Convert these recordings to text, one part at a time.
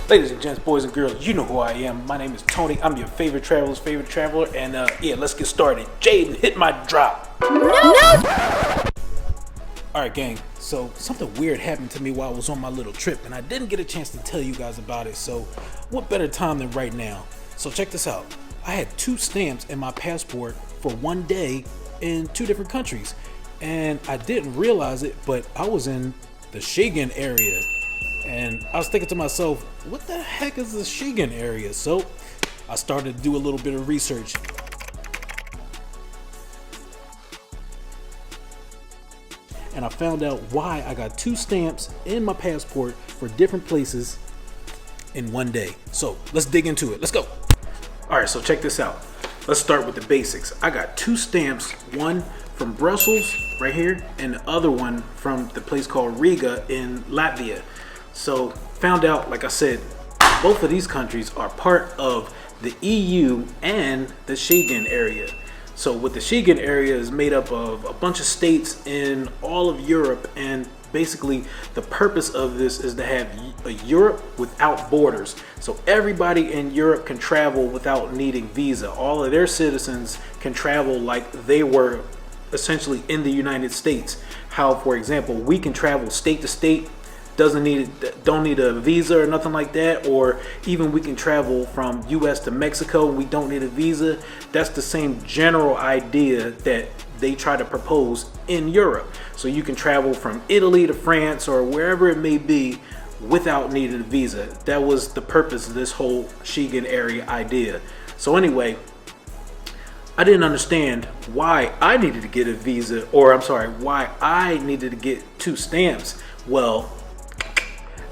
Ladies and gents, boys and girls, you know who I am. My name is Tony. I'm your favorite traveler's favorite traveler. And yeah, let's get started. Jaden, hit my drop. No! Alright, gang. So something weird happened to me while I was on my little trip, and I didn't get a chance to tell you guys about it. So what better time than right now? So check this out. I had 2 stamps in my passport for 1 day in 2 different countries. And I didn't realize it, but I was in the Schengen Area. And I was thinking to myself, what the heck is the Schengen Area? So I started to do a little bit of research. And I found out why I got 2 stamps in my passport for different places in 1 day. So let's dig into it. Let's go. All right, so check this out. Let's start with the basics. I got 2 stamps, one from Brussels right here, and the other one from the place called Riga in Latvia. So found out, like I said, both of these countries are part of the EU and the Schengen area. So what the Schengen area is made up of a bunch of states in all of Europe, and basically the purpose of this is to have a Europe without borders. So everybody in Europe can travel without needing visa. All of their citizens can travel like they were essentially in the United States. How, for example, we can travel state to state, don't need a visa or nothing like that, or even we can travel from US to Mexico and we don't need a visa. That's the same general idea that they try to propose in Europe. So you can travel from Italy to France or wherever it may be without needing a visa. That was the purpose of this whole Schengen area idea. So anyway, I didn't understand why I needed to get a visa, or I'm sorry, why I needed to get 2 stamps. Well,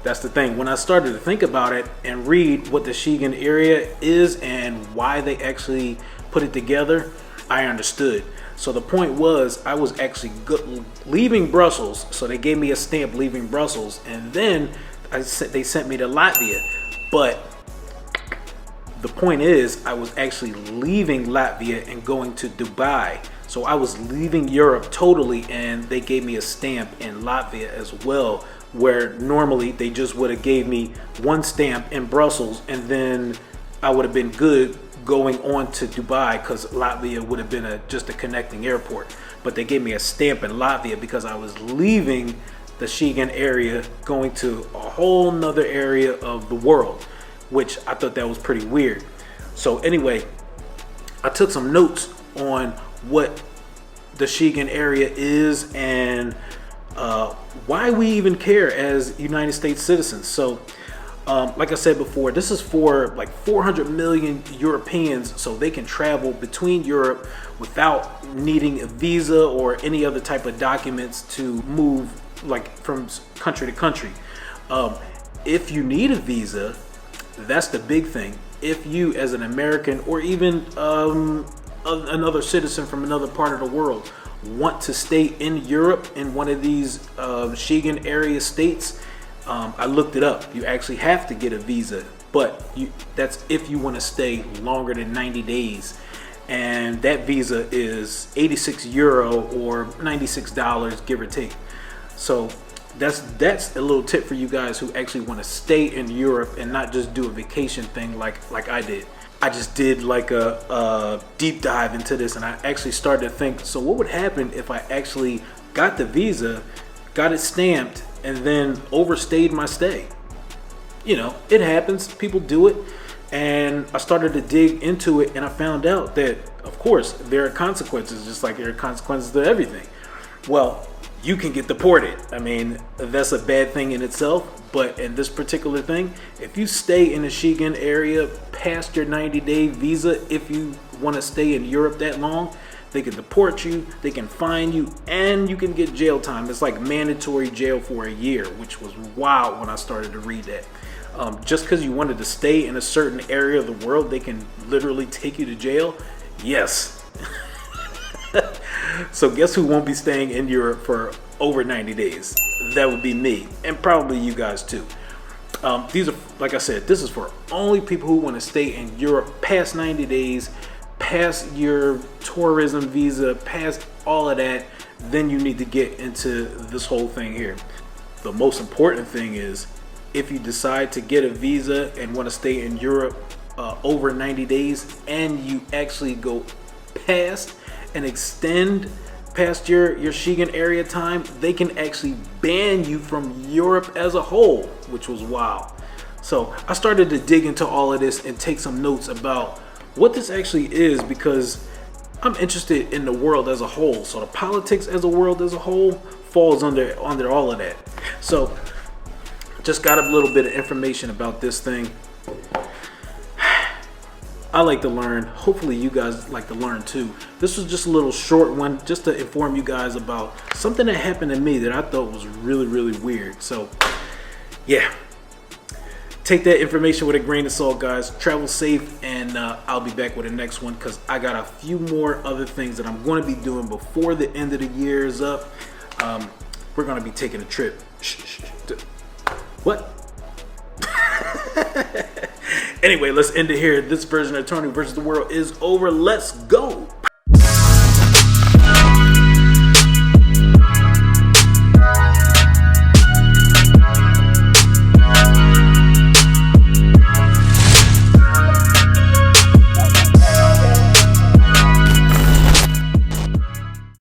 that's the thing. When I started to think about it and read what the Schengen area is and why they actually put it together, I understood. So the point was, I was actually leaving Brussels, so they gave me a stamp leaving Brussels, and then they sent me to Latvia. But the point is, I was actually leaving Latvia and going to Dubai. So I was leaving Europe totally, and they gave me a stamp in Latvia as well, where normally they just would have gave me 1 stamp in Brussels, and then I would have been good going on to Dubai, because Latvia would have been just a connecting airport. But they gave me a stamp in Latvia because I was leaving the Schengen area, going to a whole nother area of the world, which I thought that was pretty weird. So anyway, I took some notes on what the Schengen area is and why we even care as United States citizens. So like I said before, this is for like 400 million Europeans, so they can travel between Europe without needing a visa or any other type of documents to move like from country to country. If you need a visa, that's the big thing. If you, as an American or even another citizen from another part of the world, want to stay in Europe in one of these Schengen area states, I looked it up. You actually have to get a visa, but that's if you want to stay longer than 90 days. And that visa is 86 euro or $96, give or take. So that's a little tip for you guys who actually want to stay in Europe and not just do a vacation thing like I did. I just did like a deep dive into this, and I actually started to think, so what would happen if I actually got the visa, got it stamped, and then overstayed my stay? You know, it happens. People do it. And I started to dig into it, and I found out that, of course, there are consequences, just like there are consequences to everything. Well, you can get deported. I mean, that's a bad thing in itself. But in this particular thing, if you stay in the Schengen area past your 90-day visa, if you want to stay in Europe that long, they can deport you, they can fine you, and you can get jail time. It's like mandatory jail for a year, which was wild when I started to read that. Just because you wanted to stay in a certain area of the world, they can literally take you to jail? Yes. So guess who won't be staying in Europe for over 90 days? That would be me, and probably you guys too. These are, like I said, this is for only people who want to stay in Europe past 90 days, past your tourism visa, past all of that. Then you need to get into this whole thing here. The most important thing is if you decide to get a visa and want to stay in Europe over 90 days, and you actually go past and extend past your Schengen area time, they can actually ban you from Europe as a whole, which was wild. So I started to dig into all of this and take some notes about what this actually is, because I'm interested in the world as a whole. So the politics as a world as a whole falls under all of that. So just got a little bit of information about this thing. I like to learn. Hopefully you guys like to learn too. This was just a little short one just to inform you guys about something that happened to me that I thought was really, really weird. So yeah, take that information with a grain of salt, guys. Travel safe, and I'll be back with the next one, because I got a few more other things that I'm going to be doing before the end of the year is up. We're going to be taking a trip. What? Anyway, let's end it here. This version of Tony versus the World is over. Let's go.